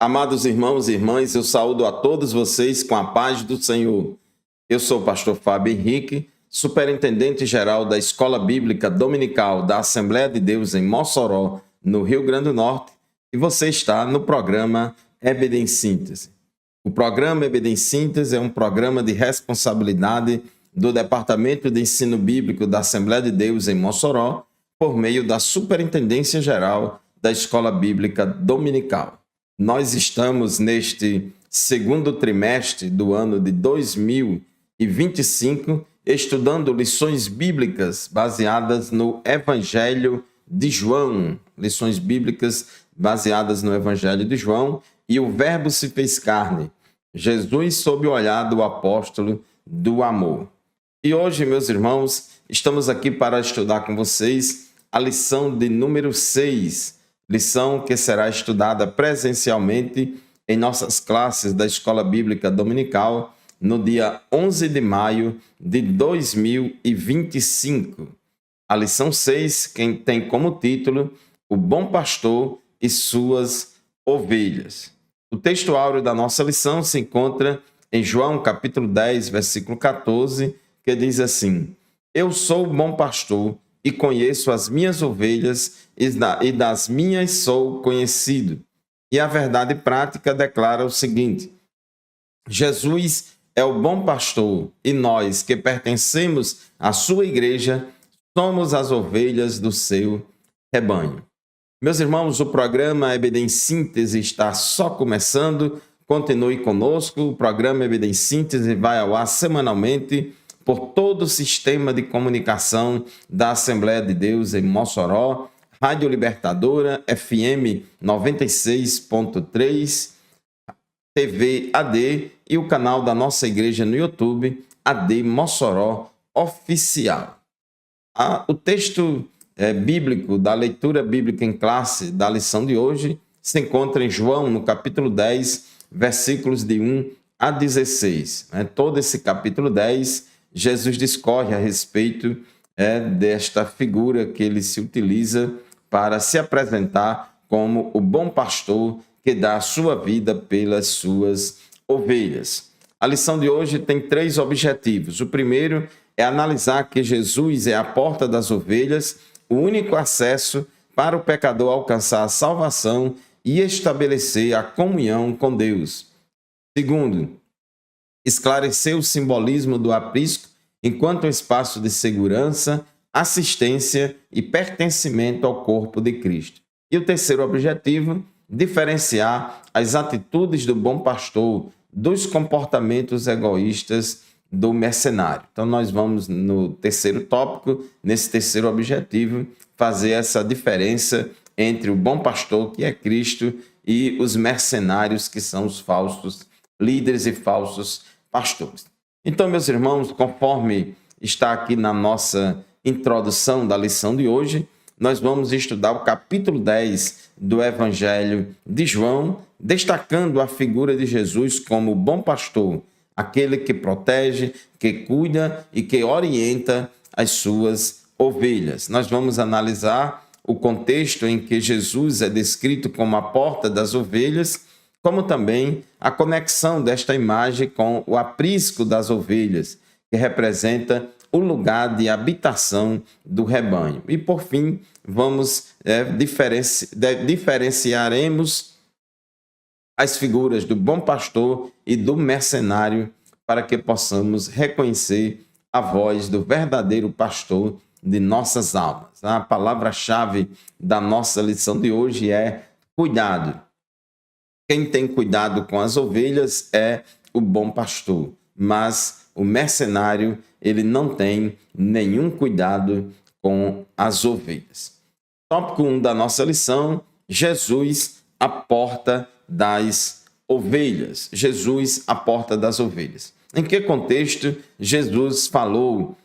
Amados irmãos e irmãs, eu saúdo a todos vocês com a paz do Senhor. Eu sou o pastor Fábio Henrique, superintendente-geral da Escola Bíblica Dominical da Assembleia de Deus em Mossoró, no Rio Grande do Norte, e você está no programa EBD em Síntese. O programa EBD em Síntese é um programa de responsabilidade do Departamento de Ensino Bíblico da Assembleia de Deus em Mossoró, por meio da Superintendência-Geral da Escola Bíblica Dominical. Nós estamos neste segundo trimestre do ano de 2025, estudando lições bíblicas baseadas no Evangelho de João. Lições bíblicas baseadas no Evangelho de João, e o Verbo se fez carne, Jesus sob o olhar do apóstolo do amor. E hoje, meus irmãos, estamos aqui para estudar com vocês a lição de número 6, lição que será estudada presencialmente em nossas classes da Escola Bíblica Dominical no dia 11 de maio de 2025. A lição 6, que tem como título O Bom Pastor e Suas Ovelhas. O texto áureo da nossa lição se encontra em João capítulo 10, versículo 14, que diz assim: Eu sou o bom pastor e conheço as minhas ovelhas, e das minhas sou conhecido. E a verdade prática declara o seguinte: Jesus é o bom pastor, e nós, que pertencemos à sua igreja, somos as ovelhas do seu rebanho. Meus irmãos, o programa EBD em Síntese está só começando. Continue conosco. O programa EBD em Síntese vai ao ar semanalmente por todo o sistema de comunicação da Assembleia de Deus em Mossoró, Rádio Libertadora, FM 96.3, TV AD e o canal da nossa igreja no YouTube, AD Mossoró Oficial. O texto bíblico da leitura bíblica em classe da lição de hoje se encontra em João, no capítulo 10, versículos de 1 a 16. Todo esse capítulo 10, Jesus discorre a respeito desta figura que ele se utiliza para se apresentar como o bom pastor que dá a sua vida pelas suas ovelhas. A lição de hoje tem 3 objetivos. O primeiro é analisar que Jesus é a porta das ovelhas, o único acesso para o pecador alcançar a salvação e estabelecer a comunhão com Deus. Segundo, esclarecer o simbolismo do aprisco enquanto um espaço de segurança, assistência e pertencimento ao corpo de Cristo. E o terceiro objetivo, diferenciar as atitudes do bom pastor dos comportamentos egoístas do mercenário. Então, nós vamos, no terceiro tópico, nesse terceiro objetivo, fazer essa diferença entre o bom pastor, que é Cristo, e os mercenários, que são os falsos líderes e falsos pastores. Então, meus irmãos, conforme está aqui na nossa introdução da lição de hoje, nós vamos estudar o capítulo 10 do Evangelho de João, destacando a figura de Jesus como o bom pastor, aquele que protege, que cuida e que orienta as suas ovelhas. Nós vamos analisar o contexto em que Jesus é descrito como a porta das ovelhas, como também a conexão desta imagem com o aprisco das ovelhas, que representa o lugar de habitação do rebanho. E, por fim, diferenciaremos as figuras do bom pastor e do mercenário para que possamos reconhecer a voz do verdadeiro pastor de nossas almas. A palavra-chave da nossa lição de hoje é cuidado. Quem tem cuidado com as ovelhas é o bom pastor, mas o mercenário, ele não tem nenhum cuidado com as ovelhas. Tópico 1 da nossa lição: Jesus, a porta das ovelhas. Jesus, a porta das ovelhas. Em que contexto Jesus falou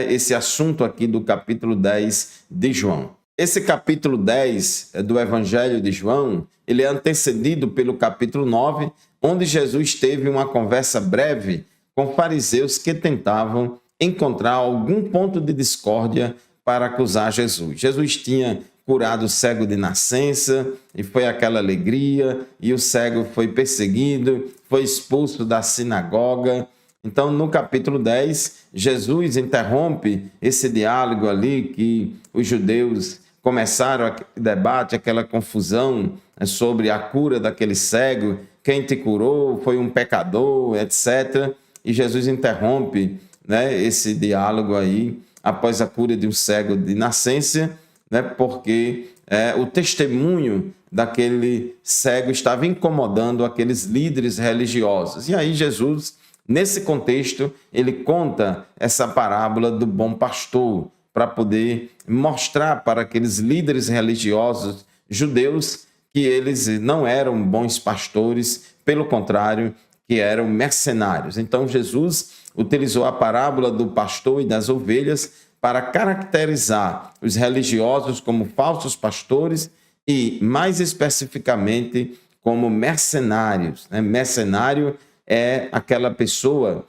esse assunto aqui do capítulo 10 de João? Esse capítulo 10 do Evangelho de João, ele é antecedido pelo capítulo 9, onde Jesus teve uma conversa breve com fariseus que tentavam encontrar algum ponto de discórdia para acusar Jesus. Jesus tinha curado o cego de nascença, e foi aquela alegria, e o cego foi perseguido, foi expulso da sinagoga. Então, no capítulo 10, Jesus interrompe esse diálogo ali que os judeus começaram aquele debate, aquela confusão sobre a cura daquele cego, quem te curou, foi um pecador, etc. E Jesus interrompe, né, esse diálogo aí, após a cura de um cego de nascença, né, porque o testemunho daquele cego estava incomodando aqueles líderes religiosos. E aí Jesus, nesse contexto, ele conta essa parábola do bom pastor, para poder mostrar para aqueles líderes religiosos judeus que eles não eram bons pastores, pelo contrário, que eram mercenários. Então Jesus utilizou a parábola do pastor e das ovelhas para caracterizar os religiosos como falsos pastores e, mais especificamente, como mercenários. Mercenário é aquela pessoa,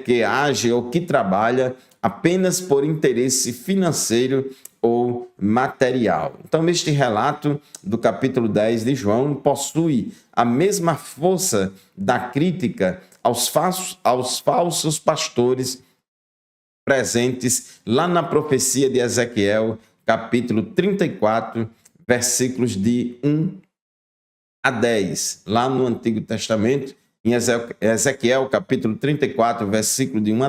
que age ou que trabalha apenas por interesse financeiro ou material. Então, este relato do capítulo 10 de João possui a mesma força da crítica aos falsos pastores presentes lá na profecia de Ezequiel, capítulo 34, versículos de 1 a 10. Lá no Antigo Testamento, em Ezequiel, capítulo 34, versículo de 1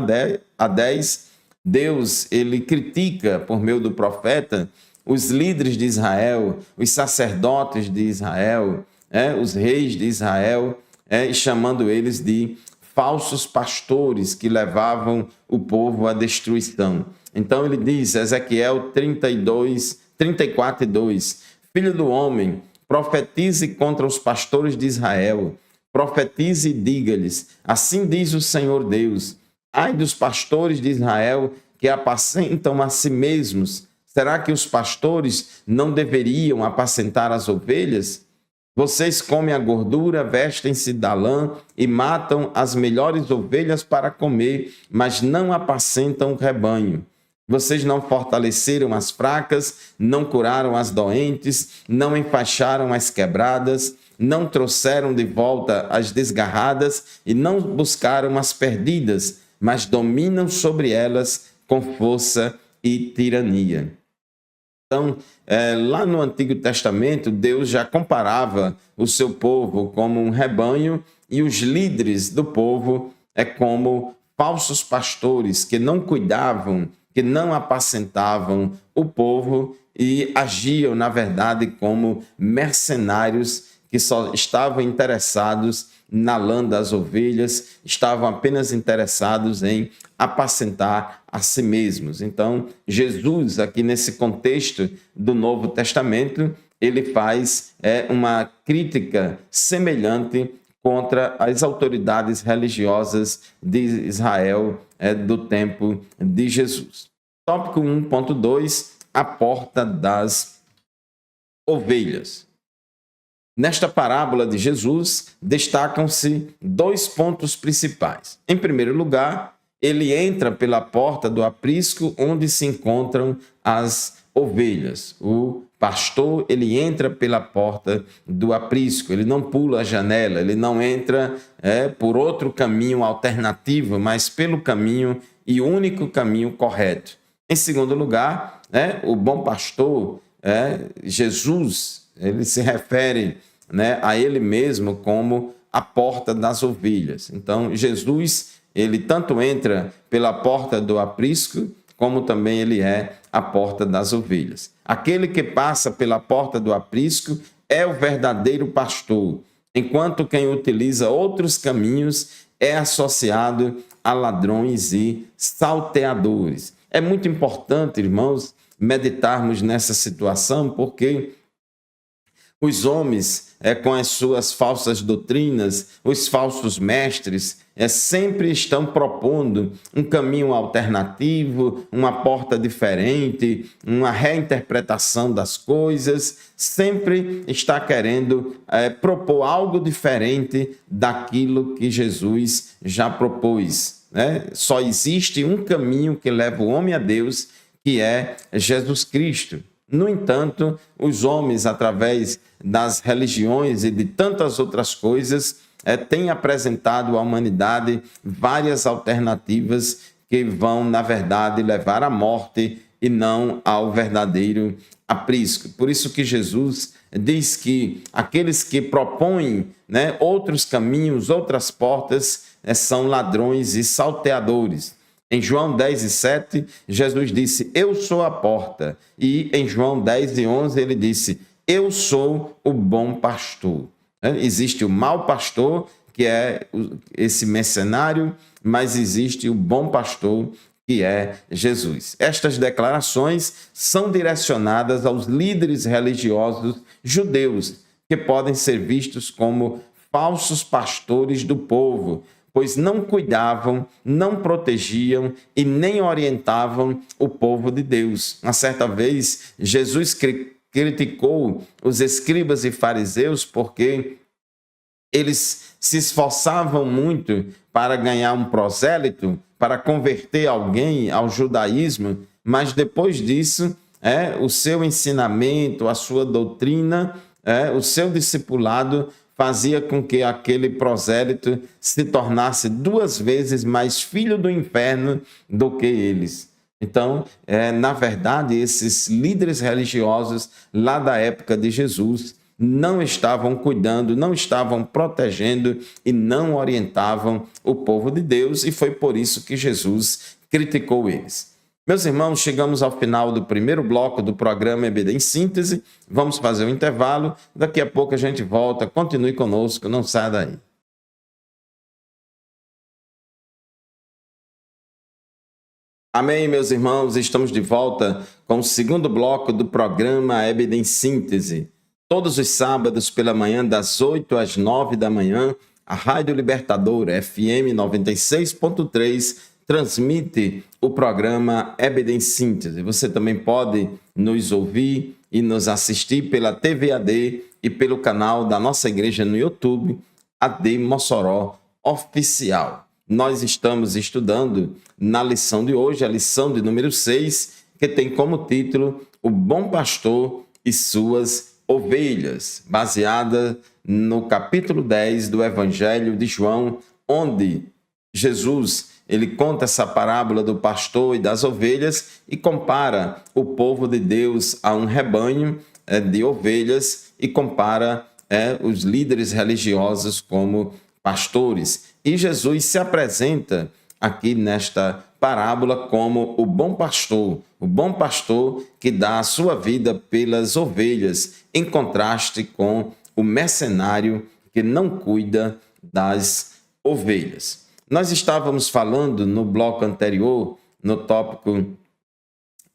a 10, Deus, ele critica, por meio do profeta, os líderes de Israel, os sacerdotes de Israel, os reis de Israel, chamando eles de falsos pastores que levavam o povo à destruição. Então ele diz, Ezequiel 34, 2, Filho do homem, profetize contra os pastores de Israel, profetize e diga-lhes, assim diz o Senhor Deus, ai dos pastores de Israel que apacentam a si mesmos. Será que os pastores não deveriam apacentar as ovelhas? Vocês comem a gordura, vestem-se da lã e matam as melhores ovelhas para comer, mas não apacentam o rebanho. Vocês não fortaleceram as fracas, não curaram as doentes, não enfaixaram as quebradas, não trouxeram de volta as desgarradas e não buscaram as perdidas, mas dominam sobre elas com força e tirania. Então, lá no Antigo Testamento, Deus já comparava o seu povo como um rebanho e os líderes do povo como falsos pastores que não cuidavam, que não apacentavam o povo e agiam, na verdade, como mercenários que só estavam interessados na lã das ovelhas, estavam apenas interessados em apacentar a si mesmos. Então, Jesus, aqui nesse contexto do Novo Testamento, ele faz uma crítica semelhante contra as autoridades religiosas de Israel do tempo de Jesus. Tópico 1.2, a porta das ovelhas. Nesta parábola de Jesus, destacam-se dois pontos principais. Em primeiro lugar, ele entra pela porta do aprisco, onde se encontram as ovelhas. O pastor, ele entra pela porta do aprisco, ele não pula a janela, ele não entra por outro caminho alternativo, mas pelo caminho e único caminho correto. Em segundo lugar, o bom pastor, Jesus, ele se refere a ele mesmo como a porta das ovelhas. Então, Jesus, ele tanto entra pela porta do aprisco, como também ele é a porta das ovelhas. Aquele que passa pela porta do aprisco é o verdadeiro pastor, enquanto quem utiliza outros caminhos é associado a ladrões e salteadores. É muito importante, irmãos, meditarmos nessa situação, porque os homens, com as suas falsas doutrinas, os falsos mestres, sempre estão propondo um caminho alternativo, uma porta diferente, uma reinterpretação das coisas, sempre está querendo propor algo diferente daquilo que Jesus já propôs. Só existe um caminho que leva o homem a Deus, que é Jesus Cristo. No entanto, os homens, através das religiões e de tantas outras coisas, têm apresentado à humanidade várias alternativas que vão, na verdade, levar à morte e não ao verdadeiro aprisco. Por isso que Jesus diz que aqueles que propõem, outros caminhos, outras portas, são ladrões e salteadores. Em João 10:7, Jesus disse, eu sou a porta. E em João 10:11, ele disse, eu sou o bom pastor. Existe o mau pastor, que é esse mercenário, mas existe o bom pastor, que é Jesus. Estas declarações são direcionadas aos líderes religiosos judeus, que podem ser vistos como falsos pastores do povo, pois não cuidavam, não protegiam e nem orientavam o povo de Deus. Uma certa vez, Jesus criticou os escribas e fariseus porque eles se esforçavam muito para ganhar um prosélito, para converter alguém ao judaísmo, mas depois disso, o seu ensinamento, a sua doutrina, o seu discipulado fazia com que aquele prosélito se tornasse 2 vezes mais filho do inferno do que eles. Então, na verdade, esses líderes religiosos lá da época de Jesus não estavam cuidando, não estavam protegendo e não orientavam o povo de Deus, e foi por isso que Jesus criticou eles. Meus irmãos, chegamos ao final do primeiro bloco do programa EBD em Síntese. Vamos fazer um intervalo. Daqui a pouco a gente volta. Continue conosco, não saia daí. Amém, meus irmãos. Estamos de volta com o segundo bloco do programa EBD em Síntese. Todos os sábados pela manhã, das 8 às 9 da manhã, a Rádio Libertadora, FM 96.3, transmite o programa EBD em Síntese. Você também pode nos ouvir e nos assistir pela TV AD e pelo canal da nossa igreja no YouTube, AD Mossoró Oficial. Nós estamos estudando na lição de hoje, a lição de número 6, que tem como título O Bom Pastor e Suas Ovelhas, baseada no capítulo 10 do Evangelho de João, onde Jesus ele conta essa parábola do pastor e das ovelhas e compara o povo de Deus a um rebanho de ovelhas e compara os líderes religiosos como pastores. E Jesus se apresenta aqui nesta parábola como o bom pastor que dá a sua vida pelas ovelhas, em contraste com o mercenário que não cuida das ovelhas. Nós estávamos falando no bloco anterior, no tópico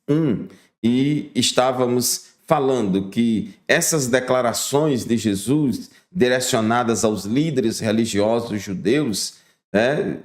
1, e estávamos falando que essas declarações de Jesus direcionadas aos líderes religiosos judeus,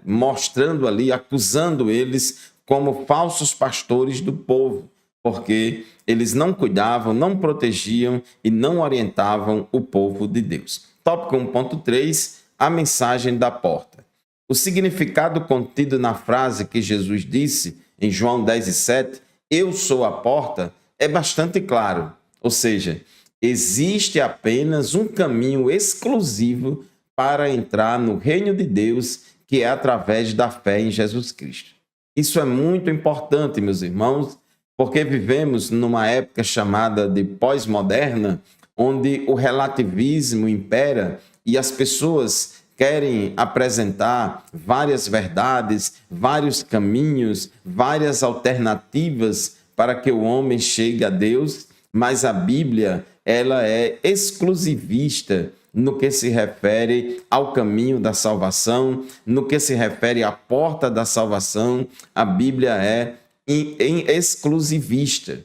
mostrando ali, acusando eles como falsos pastores do povo, porque eles não cuidavam, não protegiam e não orientavam o povo de Deus. Tópico 1.3, a mensagem da porta. O significado contido na frase que Jesus disse em João 10:7, eu sou a porta, é bastante claro. Ou seja, existe apenas um caminho exclusivo para entrar no reino de Deus, que é através da fé em Jesus Cristo. Isso é muito importante, meus irmãos, porque vivemos numa época chamada de pós-moderna, onde o relativismo impera e as pessoas querem apresentar várias verdades, vários caminhos, várias alternativas para que o homem chegue a Deus, mas a Bíblia ela é exclusivista no que se refere ao caminho da salvação, no que se refere à porta da salvação. A Bíblia é exclusivista.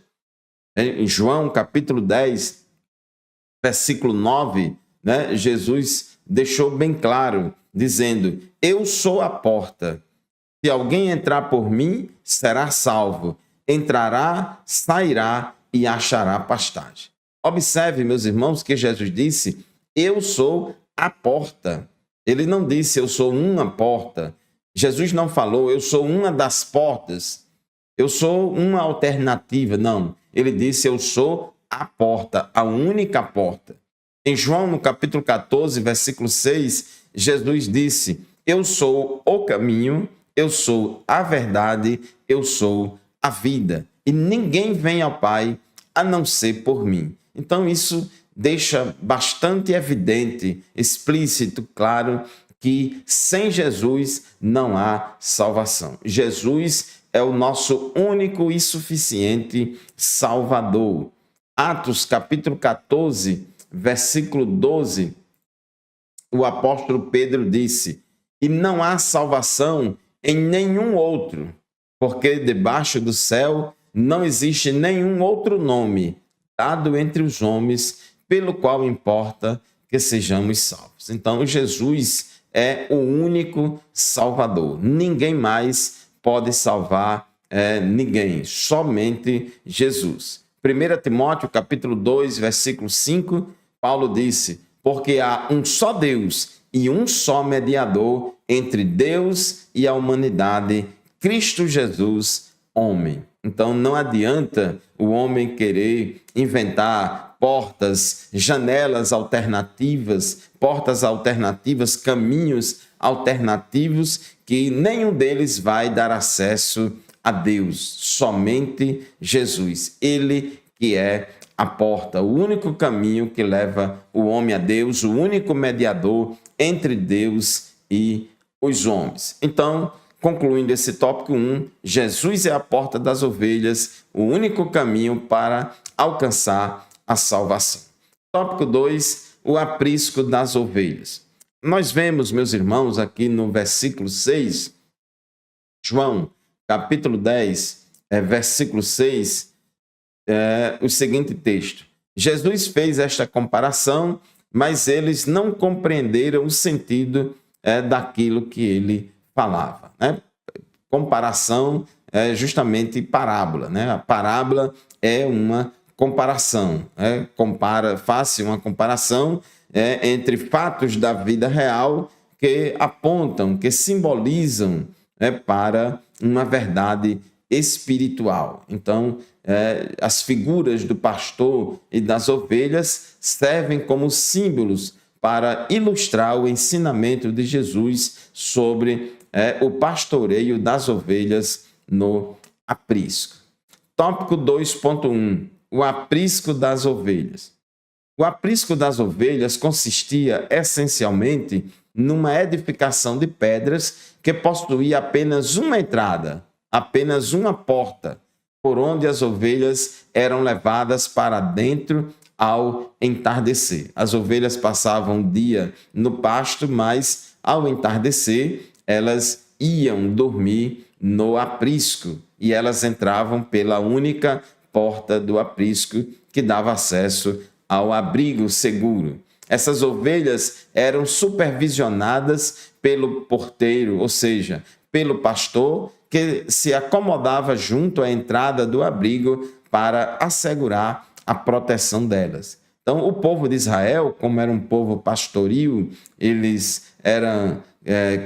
Em João capítulo 10, versículo 9, Jesus deixou bem claro, dizendo, eu sou a porta. Se alguém entrar por mim, será salvo. Entrará, sairá e achará pastagem. Observe, meus irmãos, que Jesus disse, eu sou a porta. Ele não disse, eu sou uma porta. Jesus não falou, eu sou uma das portas. eu sou uma alternativa. Não, ele disse, eu sou a porta, a única porta. Em João, no capítulo 14, versículo 6, Jesus disse, eu sou o caminho, eu sou a verdade, eu sou a vida. E ninguém vem ao Pai a não ser por mim. Então isso deixa bastante evidente, explícito, claro, que sem Jesus não há salvação. Jesus é o nosso único e suficiente Salvador. Atos capítulo 14, versículo 12, o apóstolo Pedro disse, e não há salvação em nenhum outro, porque debaixo do céu não existe nenhum outro nome dado entre os homens pelo qual importa que sejamos salvos. Então, Jesus é o único Salvador. Ninguém mais pode salvar ninguém, somente Jesus. 1 Timóteo, capítulo 2, versículo 5, Paulo disse, porque há um só Deus e um só mediador entre Deus e a humanidade, Cristo Jesus, homem. Então, não adianta o homem querer inventar portas, janelas alternativas, caminhos alternativos, que nenhum deles vai dar acesso a Deus. Somente Jesus. Ele que é a porta, o único caminho que leva o homem a Deus, o único mediador entre Deus e os homens. Então, concluindo esse tópico 1, Jesus é a porta das ovelhas, o único caminho para alcançar a salvação. Tópico 2, o aprisco das ovelhas. Nós vemos, meus irmãos, aqui no versículo 6, João, capítulo 10, versículo 6, o seguinte texto. Jesus fez esta comparação, mas eles não compreenderam o sentido daquilo que ele falava. Comparação é justamente parábola. A parábola é uma comparação. Faça uma comparação entre fatos da vida real que apontam, que simbolizam para uma verdade espiritual. Então, as figuras do pastor e das ovelhas servem como símbolos para ilustrar o ensinamento de Jesus sobre o pastoreio das ovelhas no aprisco. Tópico 2.1, o aprisco das ovelhas. O aprisco das ovelhas consistia essencialmente numa edificação de pedras que possuía apenas uma entrada, apenas uma porta, por onde as ovelhas eram levadas para dentro ao entardecer. As ovelhas passavam o dia no pasto, mas ao entardecer elas iam dormir no aprisco e elas entravam pela única porta do aprisco que dava acesso ao abrigo seguro. Essas ovelhas eram supervisionadas pelo porteiro, ou seja, pelo pastor, que se acomodava junto à entrada do abrigo para assegurar a proteção delas. Então, o povo de Israel, como era um povo pastoril, eles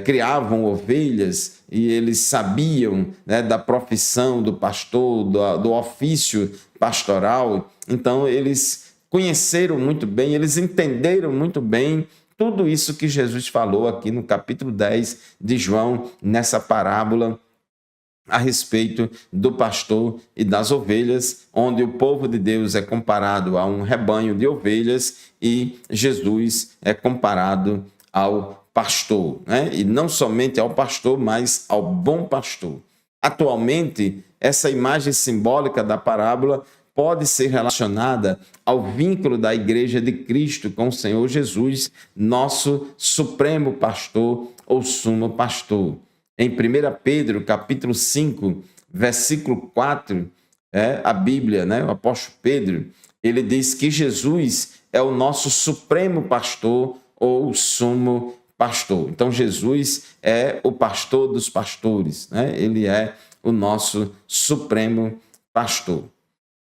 criavam ovelhas e eles sabiam da profissão do pastor, do ofício pastoral. Então, eles conheceram muito bem, eles entenderam muito bem tudo isso que Jesus falou aqui no capítulo 10 de João, nessa parábola a respeito do pastor e das ovelhas, onde o povo de Deus é comparado a um rebanho de ovelhas e Jesus é comparado ao pastor, E não somente ao pastor, mas ao bom pastor. Atualmente, essa imagem simbólica da parábola pode ser relacionada ao vínculo da Igreja de Cristo com o Senhor Jesus, nosso supremo pastor ou sumo pastor. Em 1 Pedro, capítulo 5, versículo 4, a Bíblia, o apóstolo Pedro, ele diz que Jesus é o nosso supremo pastor ou sumo pastor. Então, Jesus é o pastor dos pastores, Ele é o nosso supremo pastor.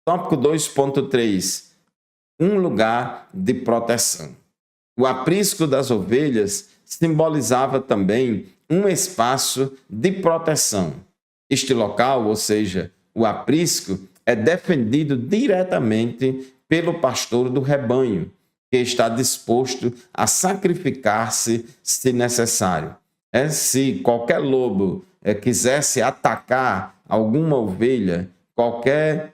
Tópico 2.3, um lugar de proteção. O aprisco das ovelhas simbolizava também um espaço de proteção. Este local, ou seja, o aprisco, é defendido diretamente pelo pastor do rebanho, que está disposto a sacrificar-se se necessário. Se qualquer lobo quisesse atacar alguma ovelha, qualquer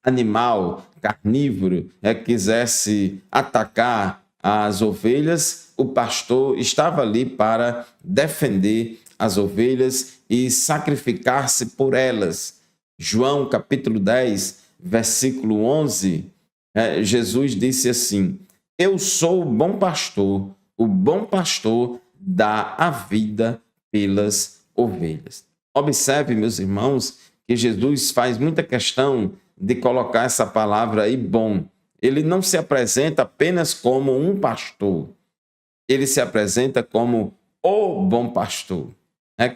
animal carnívoro quisesse atacar as ovelhas, o pastor estava ali para defender as ovelhas e sacrificar-se por elas. João capítulo 10, versículo 11, Jesus disse assim: eu sou o bom pastor dá a vida pelas ovelhas. Observe, meus irmãos, que Jesus faz muita questão de colocar essa palavra aí, bom. Ele não se apresenta apenas como um pastor, ele se apresenta como o bom pastor,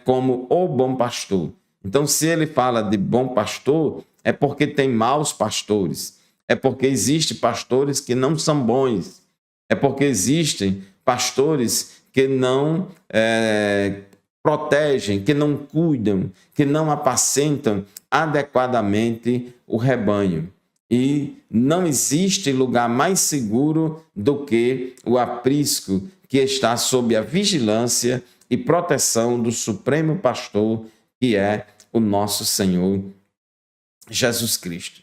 como o bom pastor. Então, se ele fala de bom pastor, é porque tem maus pastores, é porque existem pastores que não são bons, é porque existem pastores que não protegem, que não cuidam, que não apacentam adequadamente o rebanho. E não existe lugar mais seguro do que o aprisco, que está sob a vigilância e proteção do Supremo Pastor, que é o nosso Senhor Jesus Cristo.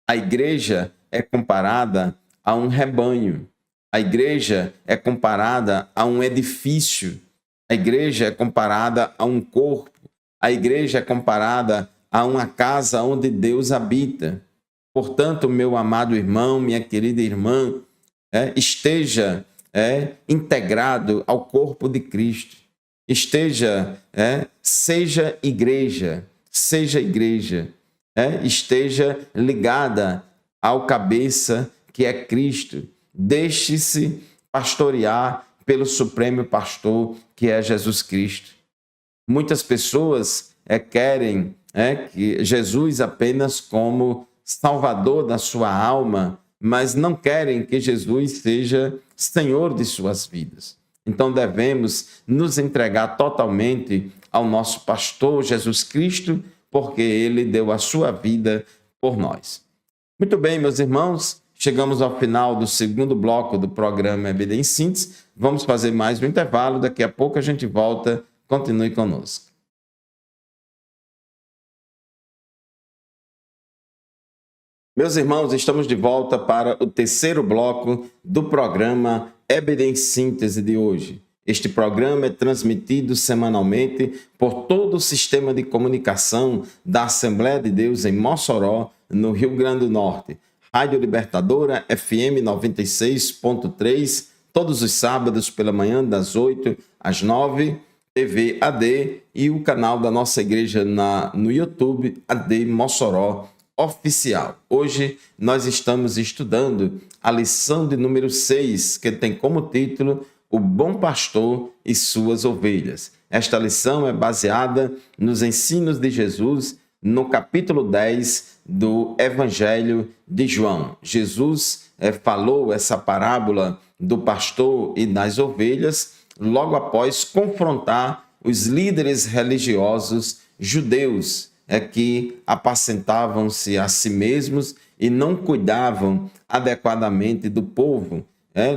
A igreja é comparada a um rebanho. A igreja é comparada a um edifício. A igreja é comparada a um corpo. A igreja é comparada a uma casa onde Deus habita. Portanto, meu amado irmão, minha querida irmã, esteja integrado ao corpo de Cristo. Seja igreja, esteja ligada ao cabeça que é Cristo. Deixe-se pastorear pelo Supremo Pastor, que é Jesus Cristo. Muitas pessoas querem que Jesus apenas como Salvador da sua alma, mas não querem que Jesus seja Senhor de suas vidas. Então devemos nos entregar totalmente ao nosso pastor Jesus Cristo, porque ele deu a sua vida por nós. Muito bem, meus irmãos, chegamos ao final do segundo bloco do programa EBD em Síntese. Vamos fazer mais um intervalo, daqui a pouco a gente volta. Continue conosco. Meus irmãos, estamos de volta para o terceiro bloco do programa EBD em Síntese de hoje. Este programa é transmitido semanalmente por todo o sistema de comunicação da Assembleia de Deus em Mossoró, no Rio Grande do Norte. Rádio Libertadora FM 96.3, todos os sábados pela manhã, das 8 às 9, TV AD e o canal da nossa igreja no YouTube, AD Mossoró Oficial. Hoje nós estamos estudando a lição de número 6, que tem como título O Bom Pastor e Suas Ovelhas. Esta lição é baseada nos ensinos de Jesus no capítulo 10 do Evangelho de João. Jesus falou essa parábola do pastor e das ovelhas logo após confrontar os líderes religiosos judeus que apacentavam-se a si mesmos e não cuidavam adequadamente do povo.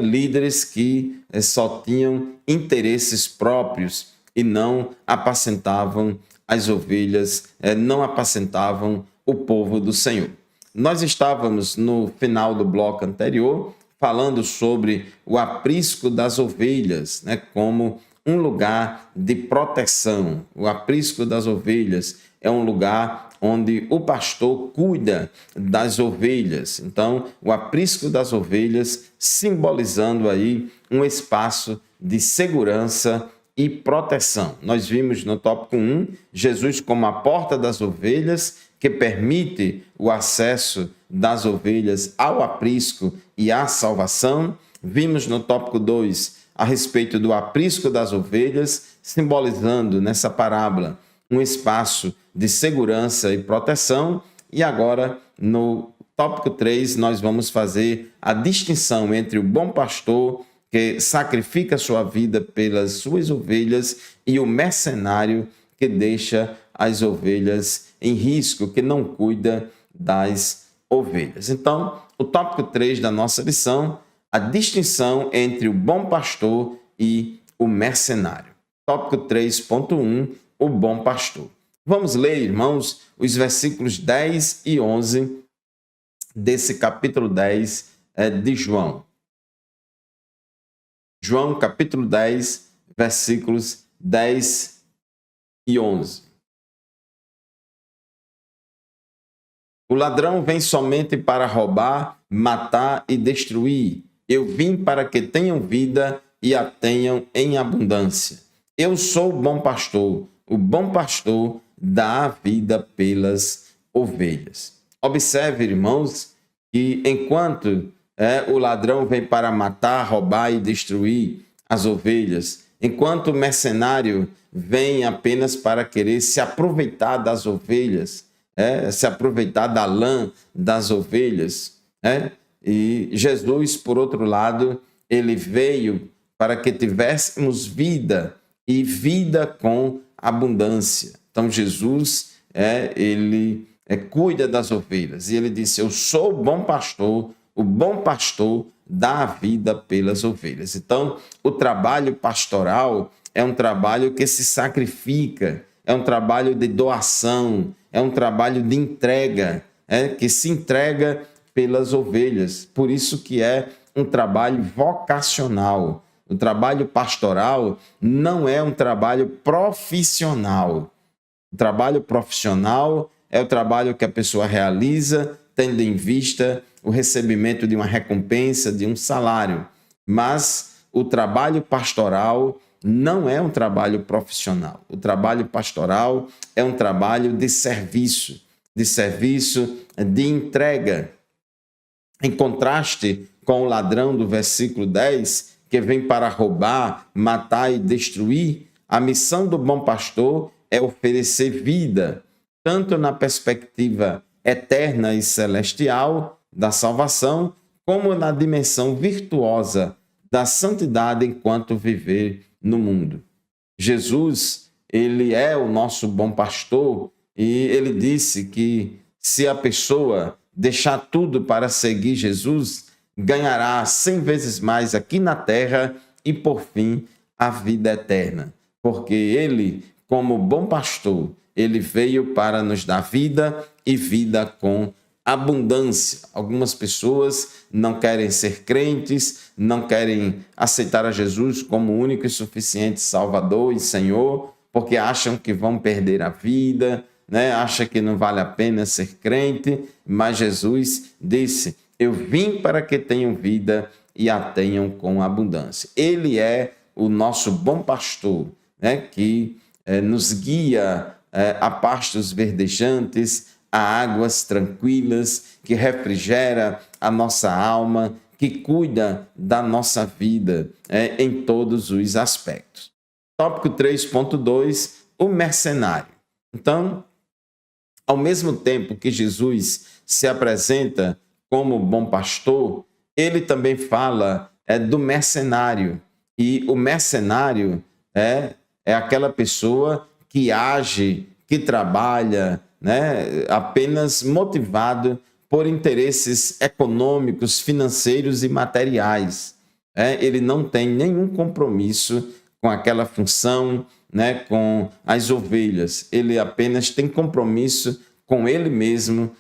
Líderes que só tinham interesses próprios e não apacentavam as ovelhas, não apacentavam o povo do Senhor. Nós estávamos no final do bloco anterior falando sobre o aprisco das ovelhas, como um lugar de proteção. O aprisco das ovelhas é um lugar onde o pastor cuida das ovelhas. Então, o aprisco das ovelhas simbolizando aí um espaço de segurança e proteção. Nós vimos no tópico 1, Jesus como a porta das ovelhas, que permite o acesso das ovelhas ao aprisco e à salvação. Vimos no tópico 2 a respeito do aprisco das ovelhas, simbolizando nessa parábola um espaço de segurança e proteção. E agora, no tópico 3, nós vamos fazer a distinção entre o bom pastor, que sacrifica sua vida pelas suas ovelhas, e o mercenário, que deixa as ovelhas em risco, que não cuida das ovelhas. Então, o tópico 3 da nossa lição, a distinção entre o bom pastor e o mercenário. Tópico 3.1, o bom pastor. Vamos ler, irmãos, os versículos 10 e 11 desse capítulo 10 de João. João, capítulo 10, versículos 10 e 11. O ladrão vem somente para roubar, matar e destruir. Eu vim para que tenham vida e a tenham em abundância. Eu sou o bom pastor. O bom pastor dá a vida pelas ovelhas. Observe, irmãos, que enquanto o ladrão vem para matar, roubar e destruir as ovelhas, enquanto o mercenário vem apenas para querer se aproveitar das ovelhas, se aproveitar da lã das ovelhas, e Jesus, por outro lado, ele veio para que tivéssemos vida e vida com abundância. Então, Jesus, ele cuida das ovelhas. E ele disse, eu sou o bom pastor dá a vida pelas ovelhas. Então, o trabalho pastoral é um trabalho que se sacrifica, é um trabalho de doação, é um trabalho de entrega, que se entrega pelas ovelhas. Por isso que é um trabalho vocacional. O trabalho pastoral não é um trabalho profissional. O trabalho profissional é o trabalho que a pessoa realiza, tendo em vista o recebimento de uma recompensa, de um salário. Mas o trabalho pastoral não é um trabalho profissional. O trabalho pastoral é um trabalho de serviço, de entrega. Em contraste com o ladrão do versículo 10, que vem para roubar, matar e destruir, a missão do bom pastor é oferecer vida, tanto na perspectiva eterna e celestial da salvação, como na dimensão virtuosa da santidade enquanto viver no mundo. Jesus, ele é o nosso bom pastor e ele disse que se a pessoa deixar tudo para seguir Jesus, ganhará 100 vezes mais aqui na terra e, por fim, a vida eterna. Porque ele, como bom pastor, ele veio para nos dar vida e vida com abundância. Algumas pessoas não querem ser crentes, não querem aceitar a Jesus como único e suficiente Salvador e Senhor, porque acham que vão perder a vida, acham que não vale a pena ser crente, mas Jesus disse, eu vim para que tenham vida e a tenham com abundância. Ele é o nosso bom pastor, que nos guia a pastos verdejantes, a águas tranquilas, que refrigera a nossa alma, que cuida da nossa vida em todos os aspectos. Tópico 3.2, o mercenário. Então, ao mesmo tempo que Jesus se apresenta como bom pastor, ele também fala do mercenário. E o mercenário é aquela pessoa que age, que trabalha, apenas motivado por interesses econômicos, financeiros e materiais. Ele não tem nenhum compromisso com aquela função, com as ovelhas. Ele apenas tem compromisso com ele mesmo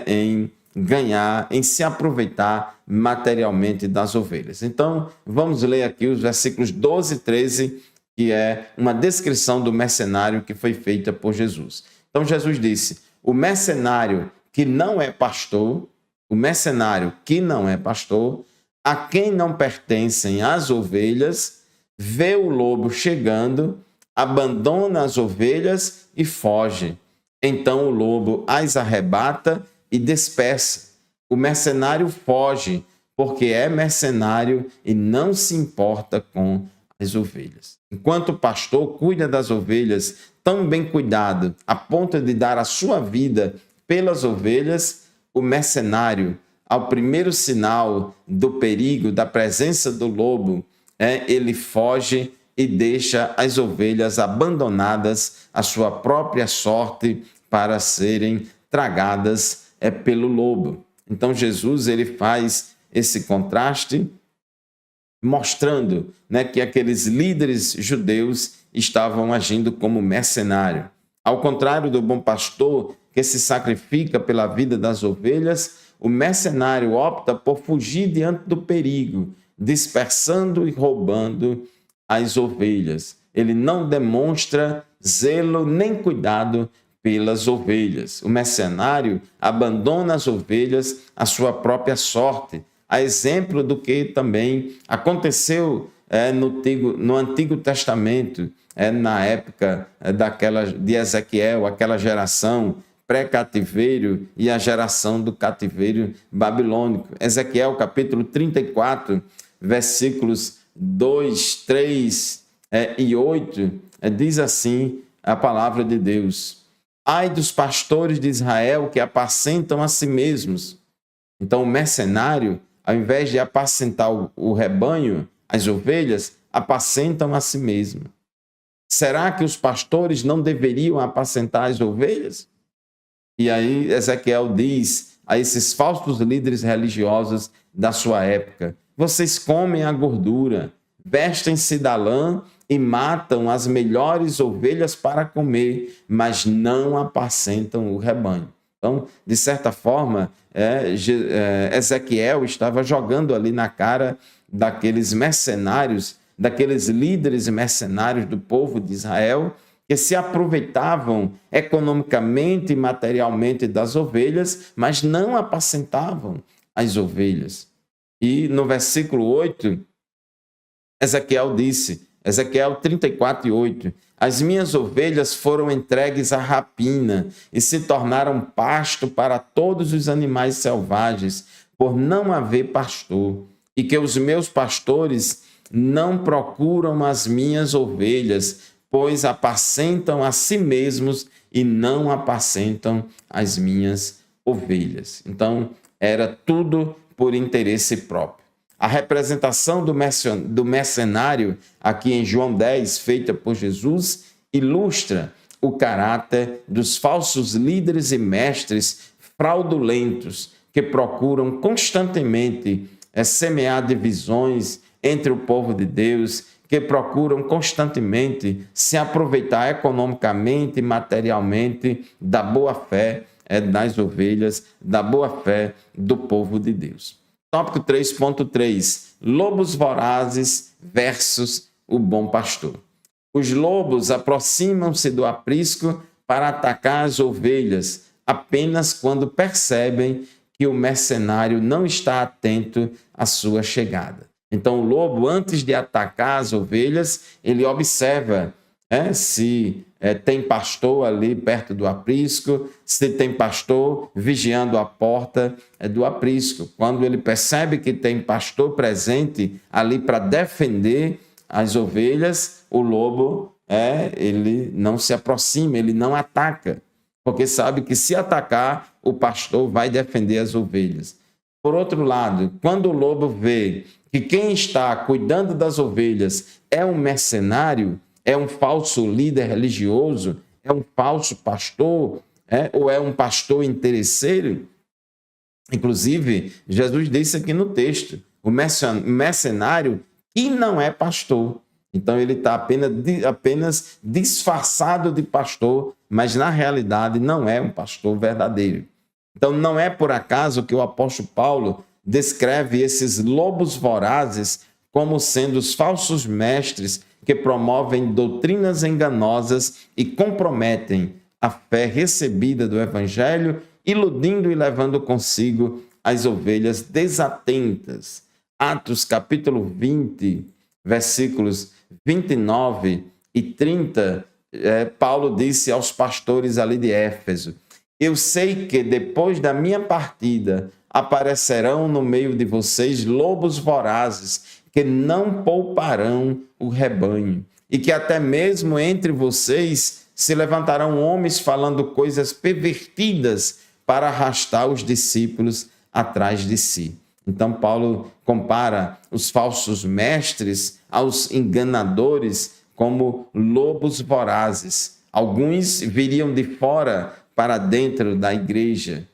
em ganhar, em se aproveitar materialmente das ovelhas. Então, vamos ler aqui os versículos 12 e 13, que é uma descrição do mercenário que foi feita por Jesus. Então, Jesus disse, o mercenário que não é pastor, a quem não pertencem as ovelhas, vê o lobo chegando, abandona as ovelhas e foge. Então o lobo as arrebata e dispersa. O mercenário foge, porque é mercenário e não se importa com as ovelhas. Enquanto o pastor cuida das ovelhas, tão bem cuidado, a ponto de dar a sua vida pelas ovelhas, o mercenário, ao primeiro sinal do perigo, da presença do lobo, ele foge e deixa as ovelhas abandonadas à sua própria sorte, para serem tragadas pelo lobo. Então Jesus ele faz esse contraste, mostrando, né, que aqueles líderes judeus estavam agindo como mercenário. Ao contrário do bom pastor que se sacrifica pela vida das ovelhas, o mercenário opta por fugir diante do perigo, dispersando e roubando as ovelhas. Ele não demonstra zelo nem cuidado pelas ovelhas. O mercenário abandona as ovelhas à sua própria sorte, a exemplo do que também aconteceu no Antigo Testamento, na época de Ezequiel, aquela geração pré-cativeiro e a geração do cativeiro babilônico. Ezequiel, capítulo 34, versículos 2, 3 e 8, diz assim a palavra de Deus: ai dos pastores de Israel que apacentam a si mesmos. Então o mercenário, ao invés de apacentar o rebanho, as ovelhas, apacentam a si mesmo. Será que os pastores não deveriam apacentar as ovelhas? E aí Ezequiel diz a esses falsos líderes religiosos da sua época: vocês comem a gordura, vestem-se da lã e matam as melhores ovelhas para comer, mas não apacentam o rebanho. Então, de certa forma, Ezequiel estava jogando ali na cara daqueles mercenários, daqueles líderes mercenários do povo de Israel, que se aproveitavam economicamente e materialmente das ovelhas, mas não apacentavam as ovelhas. E no versículo 8, Ezequiel disse, Ezequiel 34, 8, as minhas ovelhas foram entregues à rapina e se tornaram pasto para todos os animais selvagens, por não haver pastor, e que os meus pastores não procuram as minhas ovelhas, pois apacentam a si mesmos e não apacentam as minhas ovelhas. Então, era tudo por interesse próprio. A representação do mercenário, aqui em João 10, feita por Jesus, ilustra o caráter dos falsos líderes e mestres fraudulentos que procuram constantemente semear divisões entre o povo de Deus, que procuram constantemente se aproveitar economicamente e materialmente da boa-fé das ovelhas, da boa-fé do povo de Deus. Tópico 3.3, lobos vorazes versus o bom pastor. Os lobos aproximam-se do aprisco para atacar as ovelhas apenas quando percebem que o mercenário não está atento à sua chegada. Então o lobo, antes de atacar as ovelhas, ele observa se tem pastor ali perto do aprisco, se tem pastor vigiando a porta do aprisco. Quando ele percebe que tem pastor presente ali para defender as ovelhas, o lobo ele não se aproxima, ele não ataca, porque sabe que se atacar, o pastor vai defender as ovelhas. Por outro lado, quando o lobo vê que quem está cuidando das ovelhas é um mercenário, é um falso líder religioso, é um falso pastor, ou é um pastor interesseiro. Inclusive, Jesus disse aqui no texto, o mercenário que não é pastor. Então, ele está apenas disfarçado de pastor, mas na realidade não é um pastor verdadeiro. Então, não é por acaso que o apóstolo Paulo descreve esses lobos vorazes como sendo os falsos mestres que promovem doutrinas enganosas e comprometem a fé recebida do Evangelho, iludindo e levando consigo as ovelhas desatentas. Atos capítulo 20, versículos 29 e 30, Paulo disse aos pastores ali de Éfeso: eu sei que depois da minha partida aparecerão no meio de vocês lobos vorazes que não pouparão o rebanho, e que até mesmo entre vocês se levantarão homens falando coisas pervertidas para arrastar os discípulos atrás de si. Então Paulo compara os falsos mestres aos enganadores como lobos vorazes. Alguns viriam de fora para dentro da igreja,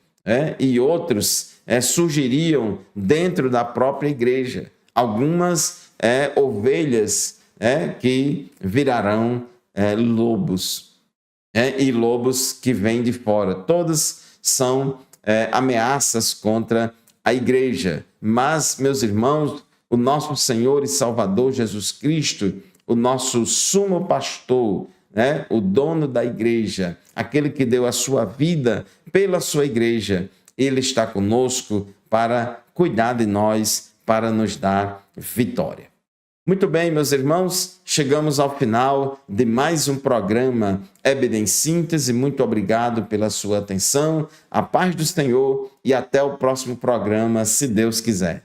e outros surgiriam dentro da própria igreja. Algumas ovelhas que virarão lobos, e lobos que vêm de fora. Todas são ameaças contra a igreja. Mas, meus irmãos, o nosso Senhor e Salvador Jesus Cristo, o nosso sumo pastor, o dono da igreja, aquele que deu a sua vida pela sua igreja, ele está conosco para cuidar de nós, para nos dar vitória. Muito bem, meus irmãos, chegamos ao final de mais um programa EBD em Síntese. Muito obrigado pela sua atenção, a paz do Senhor e até o próximo programa, se Deus quiser.